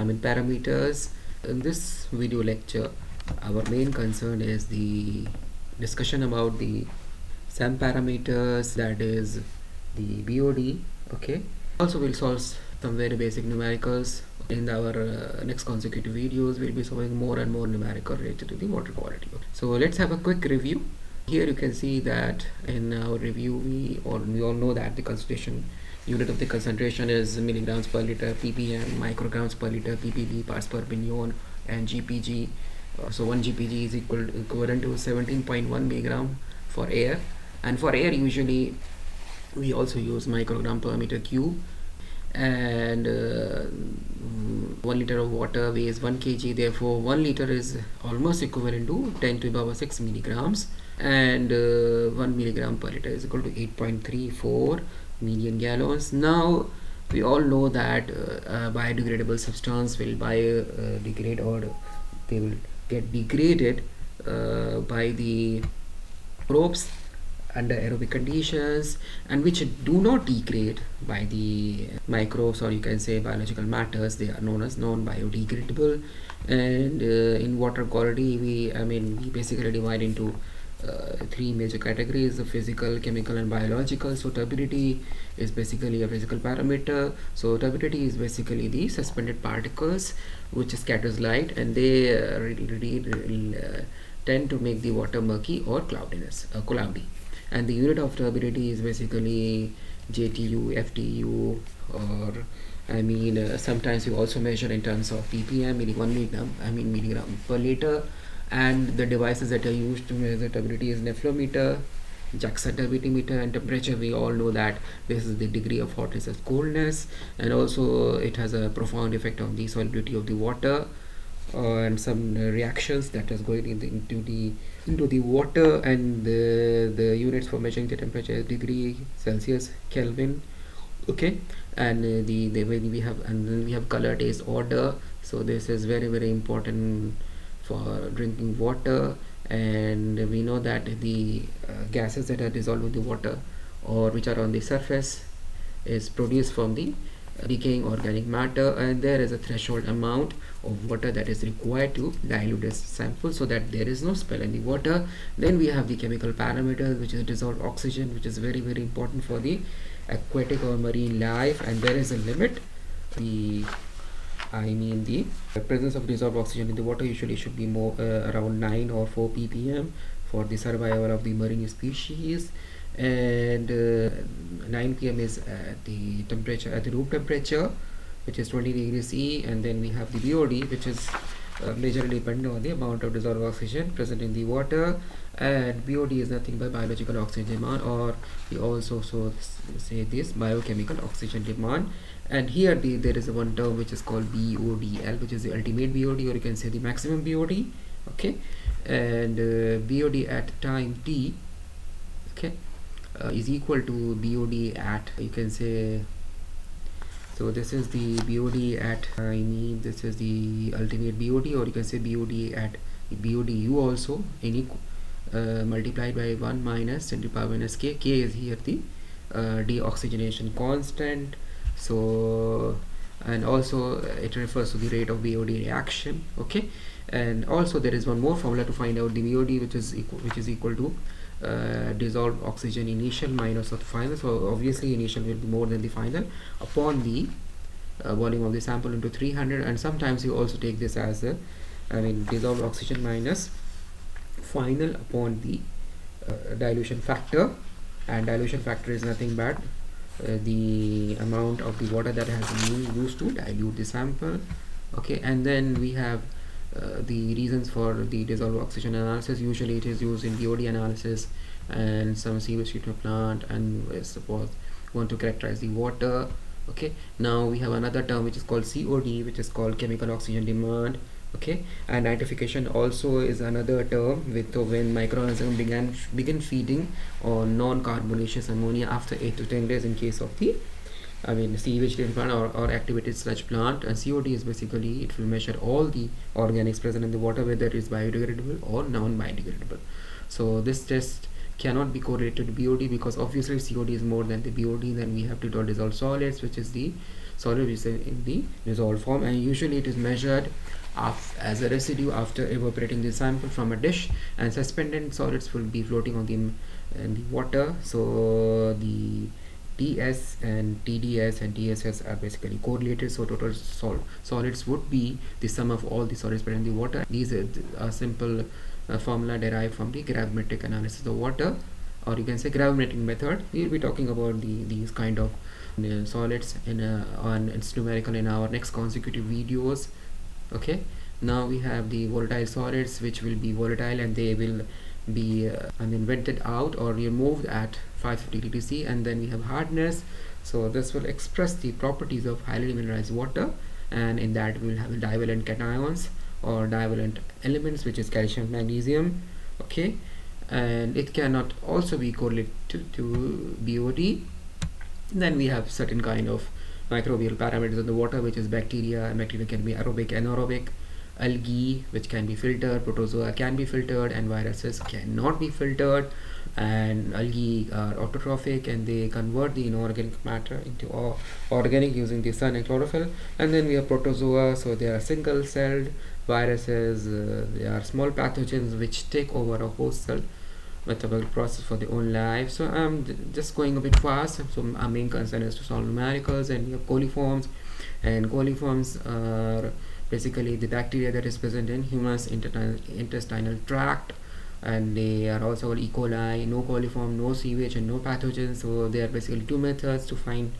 parameters. In this video lecture, our main concern is the discussion about the SAM parameters, that is the BOD. Okay. Also, we'll solve some very basic numericals. In our next consecutive videos, we'll be solving more and more numerical related to the water quality. So let's have a quick review. Here you can see that in our review we all know that the concentration unit of the concentration is milligrams per liter, ppm, micrograms per liter, ppb, parts per billion, and gpg. So 1 gpg is equivalent to 17.1 milligram for air, and for air usually we also use microgram per meter cube. And 1 liter of water weighs 1 kg, therefore 1 liter is almost equivalent to 10 to the power 6 milligrams, and 1 milligram per liter is equal to 8.34 million gallons. Now we all know that biodegradable substance will biodegrade, or they will get degraded by the probes under aerobic conditions, and which do not degrade by the microbes, or you can say biological matters. They are known as non-biodegradable. And in water quality, we basically divide into three major categories: the physical, chemical, and biological. So turbidity is basically a physical parameter. So turbidity is basically the suspended particles which scatters light, and they tend to make the water murky or cloudy. And the unit of turbidity is basically JTU, FTU, or sometimes we also measure in terms of ppm, milligram per liter. And the devices that are used to measure turbidity is nephrometer, JAXA turbidity meter, and temperature. We all know that this is the degree of hotness and coldness, and also it has a profound effect on the solubility of the water, and some reactions that is going into the water. And the units for measuring the temperature is degree Celsius, Kelvin. Okay. And then we have color, taste, odor. So this is very, very important for drinking water. And we know that the gases that are dissolved in the water, or which are on the surface, is produced from the decaying organic matter, and there is a threshold amount of water that is required to dilute this sample so that there is no spill in the water. Then we have the chemical parameters, which is dissolved oxygen, which is very, very important for the aquatic or marine life, and there is a limit. The presence of dissolved oxygen in the water usually should be more around 9 or 4 ppm for the survival of the marine species. And 9 pm is at the temperature, at the room temperature, which is 20 degrees C. And then we have the BOD, which is majorly dependent on the amount of dissolved oxygen present in the water. And BOD is nothing but biological oxygen demand, or we also say this biochemical oxygen demand. And here there is one term which is called BODL, which is the ultimate BOD, or you can say the maximum BOD. Okay. And BOD at time t, okay, is equal to BOD at, you can say, so this is the BOD at, this is the ultimate BOD, or you can say BOD at BODU also, multiplied by 1 minus 10 to the power minus k. K is here the deoxygenation constant. So, and also it refers to the rate of BOD reaction. Okay. And also there is one more formula to find out the BOD, which is equal to dissolved oxygen initial minus of the final. So obviously initial will be more than the final upon the volume of the sample into 300. And sometimes you also take this as a dissolved oxygen minus final upon the dilution factor. And dilution factor is nothing but the amount of the water that has been used to dilute the sample. Okay. And then we have the reasons for the dissolved oxygen analysis. Usually it is used in BOD analysis and some sewage treatment plant, and suppose want to characterize the water. Okay. Now we have another term which is called COD, which is called chemical oxygen demand. Okay. And nitrification also is another term with when microorganisms begin feeding on non-carbonaceous ammonia after 8 to 10 days in case of the sewage treatment plant or activated sludge plant. And COD is basically, it will measure all the organics present in the water, whether it is biodegradable or non-biodegradable. So this test cannot be correlated to BOD, because obviously if COD is more than the BOD, then we have to dissolve solids, which is the solid which is in the dissolved form, and usually it is measured as a residue after evaporating the sample from a dish, and suspended solids will be floating on in the water. So the TS and TDS and TSS are basically correlated, so total solids would be the sum of all the solids present in the water. These are a simple formula derived from the gravimetric analysis of water, or you can say gravimetric method. We will be talking about these kind of solids on its numerical in our next consecutive videos. Okay, now we have the volatile solids, which will be volatile and they will be vented out or removed at 550 degrees C. And then we have hardness, so this will express the properties of highly mineralized water, and in that we will have divalent cations or divalent elements, which is calcium, magnesium. Okay, and it cannot also be correlated to BOD. Then we have certain kind of microbial parameters of the water, which is bacteria. Bacteria can be aerobic, anaerobic. Algae, which can be filtered, protozoa can be filtered, and viruses cannot be filtered. And algae are autotrophic, and they convert the inorganic matter into organic using the sun and chlorophyll. And then we have protozoa, so they are single celled. Viruses, they are small pathogens which take over a host cell metabolic process for their own life. So I'm just going a bit fast. So our main concern is to solve numericals, and we have coliforms, and coliforms are basically the bacteria that is present in human's intestinal tract, and they are also called E. coli. No coliform, no sewage, and no pathogens. So there are basically two methods to find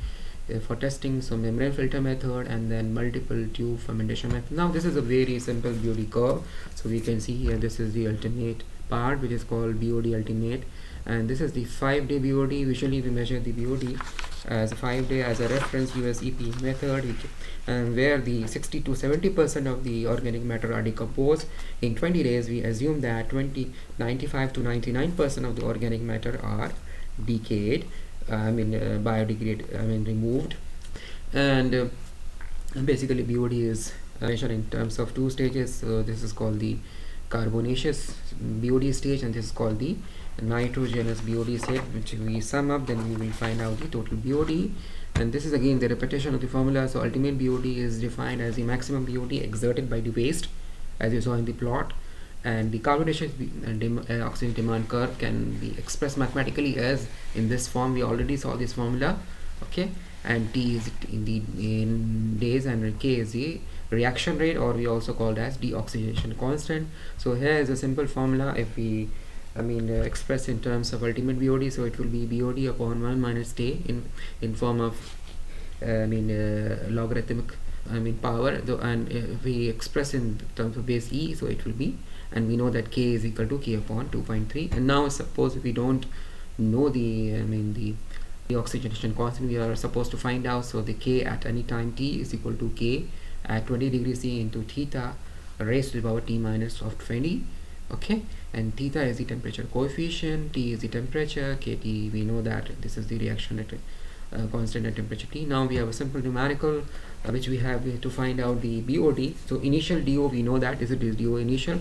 for testing. So membrane filter method, and then multiple tube fermentation method. Now this is a very simple BOD curve. So we can see here, this is the ultimate part, which is called BOD ultimate, and this is the 5-day BOD. Usually we measure the BOD as 5-day as a reference USEP method, and where the 60 to 70% of the organic matter are decomposed. In 20 days we assume that 95 to 99% of the organic matter are decayed, removed. And basically BOD is measured in terms of two stages. So this is called the carbonaceous BOD stage, and this is called the nitrogenous BOD state, which we sum up, then we will find out the total BOD. And this is again the repetition of the formula. So ultimate BOD is defined as the maximum BOD exerted by the waste, as you saw in the plot. And the carbonaceous oxygen demand curve can be expressed mathematically as in this form. We already saw this formula. Okay, and T is in days, and K is the reaction rate, or we also called as deoxygenation constant. So here is a simple formula. If we express in terms of ultimate BOD, so it will be BOD upon 1 minus T in form of logarithmic power, and if we express in terms of base E, so it will be, and we know that K is equal to K upon 2.3. And now suppose if we don't know the oxygenation constant, we are supposed to find out. So the K at any time T is equal to K at 20 degrees C into theta raised to the power T minus of 20. Okay, and theta is the temperature coefficient, T is the temperature, KT we know that this is the reaction at constant at temperature T. Now we have a simple numerical which we have to find out the BOD. So initial DO, we know that is DO initial,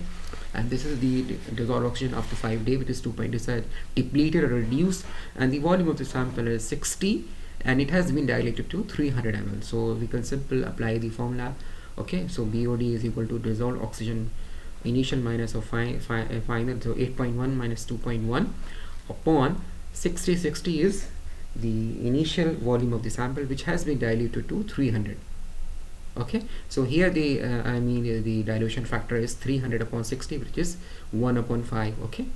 and this is the dissolved oxygen after 5 days, which is 2.7 depleted or reduced, and the volume of the sample is 60, and it has been dilated to 300 ml. So we can simply apply the formula. Okay, so BOD is equal to dissolved oxygen initial minus of final, so 8.1 minus 2.1 upon 60 is the initial volume of the sample, which has been diluted to 300. Okay, so here the the dilution factor is 300 upon 60, which is 1 upon 5. Okay,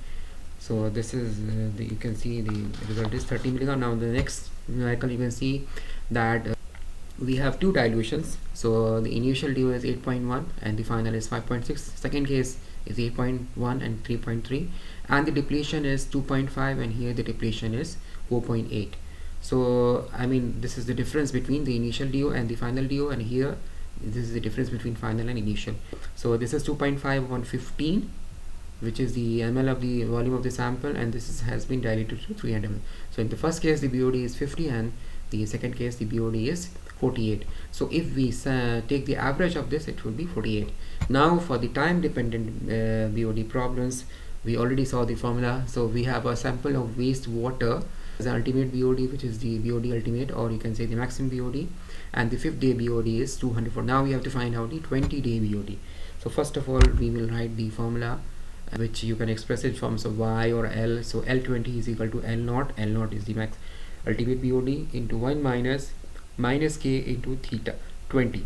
so this is you can see the result is 30 milligram. Now the next numerical, you can see that we have two dilutions. So the initial DO is 8.1 and the final is 5.6. Second case is 8.1 and 3.3, and the depletion is 2.5, and here the depletion is 4.8. So this is the difference between the initial DO and the final DO, and here this is the difference between final and initial. So this is 2.5 upon 15, which is the ml of the volume of the sample, and this has been diluted to 300 ml. So in the first case the BOD is 50, and the second case the BOD is 48. So if we take the average of this, it will be 48. Now for the time dependent BOD problems, we already saw the formula. So we have a sample of wastewater as the ultimate BOD, which is the BOD ultimate, or you can say the maximum BOD, and the 5th day BOD is 204. Now we have to find out the 20-day BOD. So first of all, we will write the formula, which you can express in forms of Y or L. So L20 is equal to L naught. L naught is the max ultimate BOD into 1 minus K into theta 20.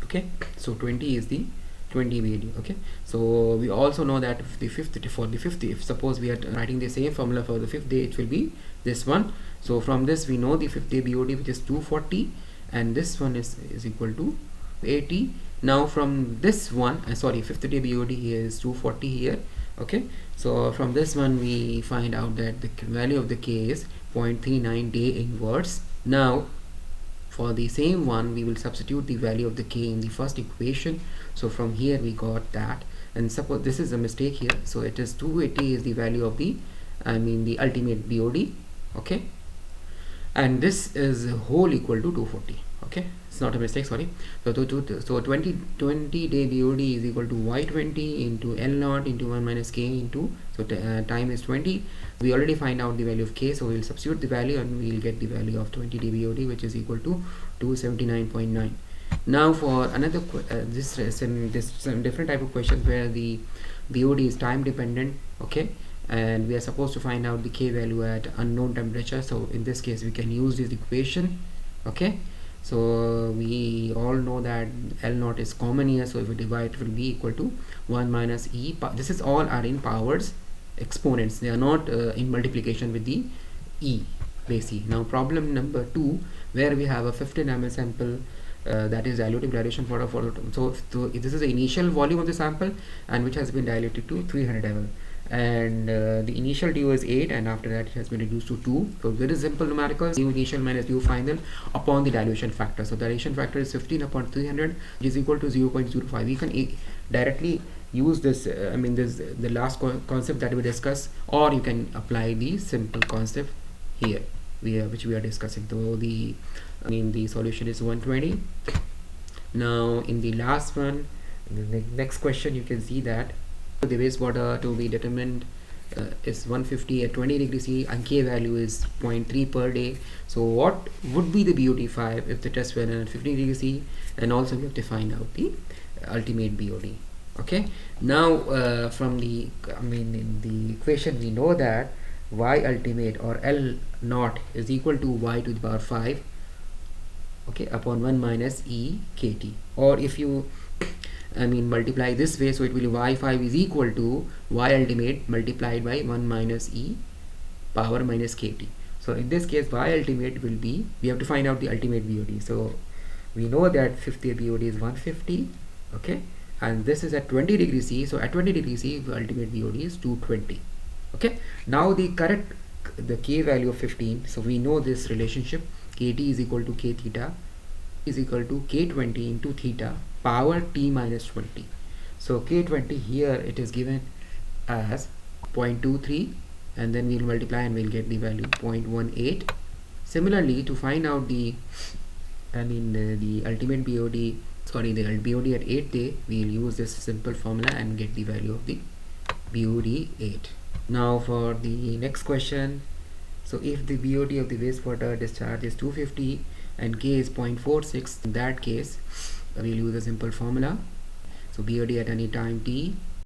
Okay, so 20 is the 20 BOD. Okay, so we also know that for the fifth, if suppose we are writing the same formula for the 5th day, it will be this one. So from this we know the 5th day BOD, which is 240, and this one is equal to 80. Now from this one, 5th day BOD here is 240 here. Okay, so from this one we find out that the value of the K is 0.39 day inverse. Now for the same one, we will substitute the value of the K in the first equation. So from here we got that, and suppose this is a mistake here, so it is 280 is the value of the the ultimate BOD. Okay, and this is whole equal to 240. Okay, it's not a mistake, sorry. So 20 day BOD is equal to Y20 into L naught into 1 minus K into, so time is 20. We already find out the value of K, so we'll substitute the value and we'll get the value of 20 day BOD, which is equal to 279.9. Now for another this different type of questions where the BOD is time dependent. Okay, and we are supposed to find out the K value at unknown temperature. So in this case we can use this equation. Okay, so we all know that L naught is common here, so if we divide it will be equal to 1 minus E. This is all are in powers exponents, they are not in multiplication with the E base E. Now problem number 2, where we have a 15 ml sample that is dilutive dilation for a so this is the initial volume of the sample and which has been diluted to 300 ml, and the initial DO is 8, and after that it has been reduced to 2. So very simple numericals, DO initial minus DO final upon the dilution factor. So dilution factor is 15 upon 300, which is equal to 0.05. We can directly use this this the last concept that we discussed, or you can apply the simple concept here which we are discussing. So the the solution is 120. Now in the last one, the next question, you can see that the wastewater to be determined is 150 at 20 degrees C, and K value is 0.3 per day. So what would be the BOD₅ if the test were at 15 degrees C, and also we have to find out the ultimate BOD. Okay, now from the in the equation we know that Y ultimate or L naught is equal to Y to the power 5, okay, upon 1 minus E KT, or if you multiply this way, so it will be Y5 is equal to Y ultimate multiplied by 1 minus E power minus KT. So in this case Y ultimate will be, we have to find out the ultimate BOD. So we know that 50 BOD is 150, okay, and this is at 20 degrees C, so at 20 degrees C the ultimate BOD is 220. Okay, now the K value of 15, so we know this relationship, KT is equal to K theta is equal to K20 into theta power T minus 20. So K20 here it is given as 0.23, and then we'll multiply and we'll get the value 0.18. Similarly, to find out the the ultimate BOD, the BOD at 8th day, we'll use this simple formula and get the value of the BOD 8. Now for the next question, so if the BOD of the wastewater discharge is 250 and K is 0.46, in that case we'll use a simple formula. So BOD at any time T